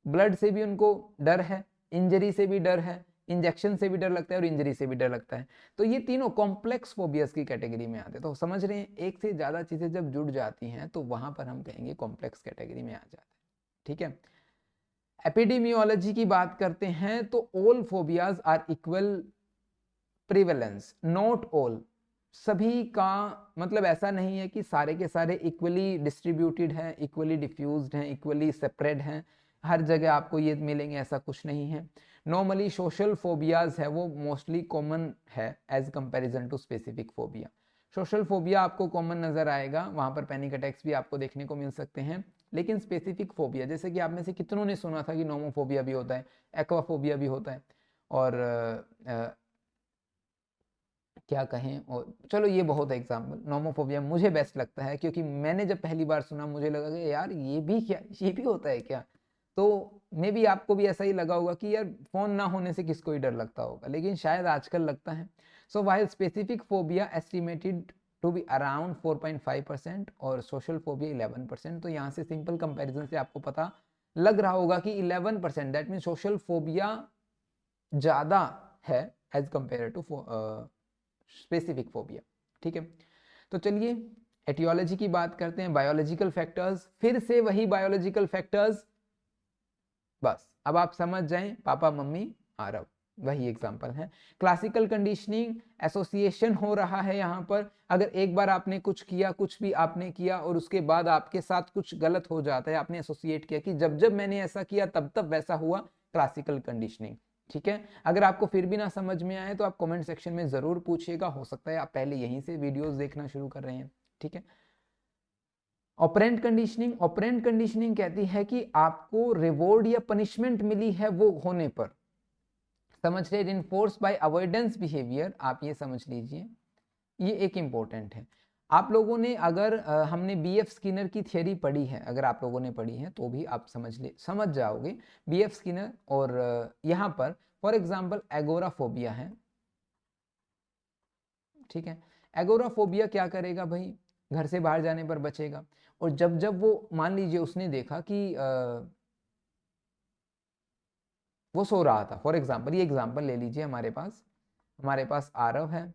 ब्लड से भी उनको डर है, इंजरी से भी डर है, इंजेक्शन से भी डर लगता है और इंजरी से भी डर लगता है। तो ये तीनों कॉम्प्लेक्स फोबियास की कैटेगरी में आते हैं। तो समझ रहे हैं, एक से ज्यादा चीजें जब जुड़ जाती हैं तो वहां पर हम कहेंगे कॉम्प्लेक्स कैटेगरी में आ जाते हैं। ठीक है। एपिडेमियोलॉजी की बात करते हैं तो all phobias are equal prevalence, not all. सभी का मतलब ऐसा नहीं है कि सारे के सारे इक्वली डिस्ट्रीब्यूटेड हैं, इक्वली डिफ्यूज्ड हैं, इक्वली सेपरेट हैं, हर जगह आपको ये मिलेंगे, ऐसा कुछ नहीं है। नॉर्मली सोशल फोबियाज है वो मोस्टली कॉमन है as comparison to specific phobia. Social phobia आपको कॉमन नजर आएगा, वहां पर पैनिक अटैक्स भी आपको देखने को मिल सकते हैं। लेकिन स्पेसिफिक फोबिया, जैसे कि आप में से कितनों ने सुना था कि नोमोफोबिया भी होता है, एक्वाफोबिया भी होता है, और क्या कहें, और चलो ये बहुत है एग्जाम्पल। नोमोफोबिया मुझे बेस्ट लगता है क्योंकि मैंने जब पहली बार सुना मुझे लगा कि यार ये भी क्या, ये भी होता है क्या। तो मे बी आपको भी ऐसा ही लगा होगा कि यार फोन ना होने से किसको ही डर लगता होगा, लेकिन शायद आजकल लगता है। So while specific phobia estimated to be around 4.5% और सोशल फोबिया 11%। तो यहाँ से सिंपल कंपेरिजन से आपको पता लग रहा होगा कि 11%, दैट मीन सोशल फोबिया ज्यादा है as compare to specific phobia. ठीक है, तो चलिए एटियोलॉजी की बात करते हैं। बायोलॉजिकल फैक्टर्स, फिर से वही बायोलॉजिकल फैक्टर्स, बस अब आप समझ जाएं, पापा मम्मी आरव, वही एग्जांपल है। क्लासिकल कंडीशनिंग, एसोसिएशन हो रहा है यहाँ पर। अगर एक बार आपने कुछ किया, कुछ भी आपने किया और उसके बाद आपके साथ कुछ गलत हो जाता है, आपने एसोसिएट किया कि जब जब मैंने ऐसा किया तब तब वैसा हुआ, क्लासिकल कंडीशनिंग। ठीक है, अगर आपको फिर भी ना समझ में आए तो आप कमेंट सेक्शन में जरूर पूछिएगा, हो सकता है आप पहले यहीं से वीडियोस देखना शुरू कर रहे हैं। ठीक है। ऑपरेंट कंडीशनिंग, ऑपरेंट कंडीशनिंग कहती है कि आपको रिवॉर्ड या पनिशमेंट मिली है वो होने पर, समझ रहे, इनफोर्स बाय अवॉइडेंस बिहेवियर, आप ये समझ लीजिए, ये एक इंपॉर्टेंट है। आप लोगों ने अगर हमने बीएफ स्किनर की थियरी पढ़ी है, अगर आप लोगों ने पढ़ी है तो भी आप समझ जाओगे बीएफ स्किनर। और यहाँ पर फॉर एग्जांपल एगोराफोबिया है, ठीक है। एगोराफोबिया क्या करेगा भाई, घर से बाहर जाने पर बचेगा। और जब जब वो मान लीजिए उसने देखा कि वो सो रहा था, फॉर एग्जांपल ये एग्जांपल ले लीजिए, हमारे पास आरव है,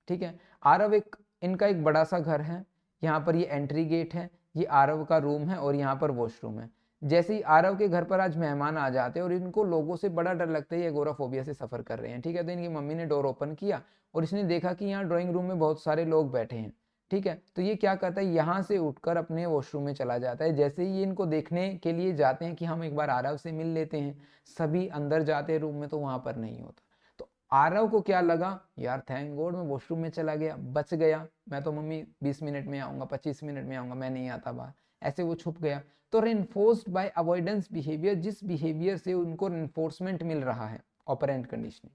ठीक है। आरव इनका एक बड़ा सा घर है, यहाँ पर ये एंट्री गेट है, ये आरव का रूम है और यहाँ पर वॉशरूम है। जैसे ही आरव के घर पर आज मेहमान आ जाते हैं और इनको लोगों से बड़ा डर लगता है, ये एगोराफोबिया से सफर कर रहे हैं, ठीक है। तो इनकी मम्मी ने डोर ओपन किया और इसने देखा कि यहाँ ड्राइंग रूम में बहुत सारे लोग बैठे हैं, ठीक है। तो ये क्या करता है, यहाँ से उठकर अपने वॉशरूम में चला जाता है। जैसे ही ये इनको देखने के लिए जाते हैं कि हम एक बार आरव से मिल लेते हैं, सभी अंदर जाते हैं रूम में, तो वहां पर नहीं होता। तो आरव को क्या लगा, यार थैंक गॉड मैं वॉशरूम में चला गया, बच गया, मैं तो मम्मी 20 मिनट में आऊंगा, 25 मिनट में आऊंगा, मैं नहीं आता बाहर, ऐसे वो छुप गया। तो रेनफोर्स्ड बाय अवॉइडेंस बिहेवियर, जिस बिहेवियर से उनको रेनफोर्समेंट मिल रहा है, operant conditioning.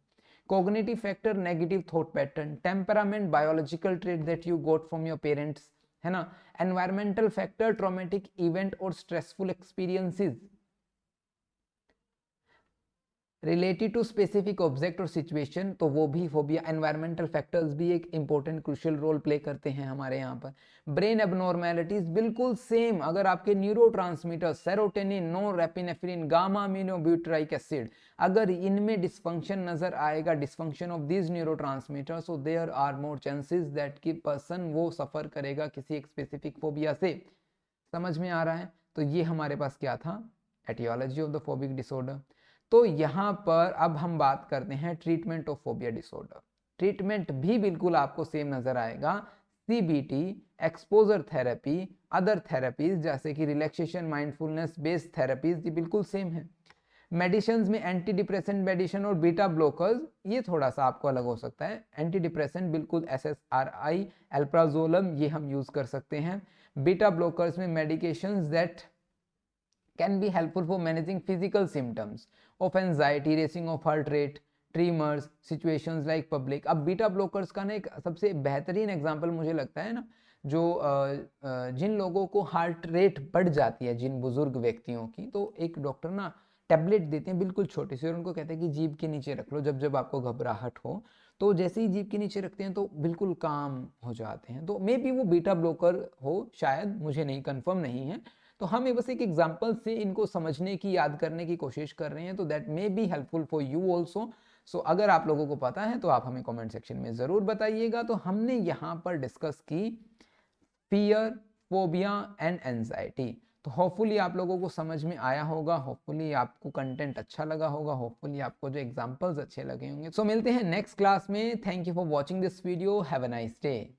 cognitive factor, negative thought pattern, temperament, biological trait that you got from your parents, है ना। environmental factor, traumatic event और stressful experiences related to specific object और सिचुएशन, तो वो भी फोबिया। एनवायरमेंटल फैक्टर्स भी एक इंपॉर्टेंट क्रूशियल रोल प्ले करते हैं हमारे यहाँ पर। ब्रेन एबनॉर्मेलिटीज बिल्कुल सेम, अगर आपके neurotransmitter serotonin, norepinephrine, gamma aminobutyric acid, अगर इनमें डिस्फंक्शन नजर आएगा, dysfunction of this neurotransmitter, so there are more chances that कि पर्सन वो सफर करेगा किसी एक स्पेसिफिक फोबिया से। समझ में आ रहा है। तो ये हमारे पास क्या था, aetiology of the phobic disorder. तो यहाँ पर अब हम बात करते हैं treatment of phobia disorder. Treatment भी बिल्कुल आपको सेम नजर आएगा, CBT, exposure therapy, other therapies जैसे कि रिलैक्सेशन, माइंडफुलनेस बेस्ड थेरेपीज, ये बिल्कुल सेम है। मेडिसिन में एंटी डिप्रेसेंट मेडिसिन और बीटा ब्लॉकर्स, ये थोड़ा सा आपको अलग हो सकता है। एंटी डिप्रेसेंट बिल्कुल SSRI, एल्प्राजोलम, ये हम यूज कर सकते हैं। बीटा ब्लॉकर्स में medications that can be helpful for managing physical symptoms of anxiety, racing of heart rate, tremors, situations like public. अब बीटा ब्लॉकर्स का ना एक सबसे बेहतरीन एग्जांपल मुझे लगता है ना, जो जिन लोगों को हार्ट रेट बढ़ जाती है, जिन बुजुर्ग व्यक्तियों की, तो एक डॉक्टर ना टैबलेट देते हैं बिल्कुल छोटी सी और उनको कहते हैं कि जीभ के नीचे रख लो, जब जब आपको घबराहट हो। तो जैसे ही जीभ के नीचे रखते हैं तो बिल्कुल काम हो जाते हैं। तो मे बी वो बीटा ब्लॉकर हो, शायद, मुझे नहीं कंफर्म नहीं है। तो हम बस एक एग्जांपल से इनको समझने की, याद करने की कोशिश कर रहे हैं, तो that may be helpful for you also. So अगर आप लोगों को पता है तो आप हमें कमेंट सेक्शन में जरूर बताइएगा। तो हमने यहाँ पर डिस्कस की फियर, फोबिया एंड एंजाइटी। तो होपफुली आप लोगों को समझ में आया होगा, होपफुली आपको कंटेंट अच्छा लगा होगा, होपफुली आपको जो एग्जांपल्स अच्छे लगे होंगे। सो मिलते हैं नेक्स्ट क्लास में। Thank you for watching this video, have a nice day.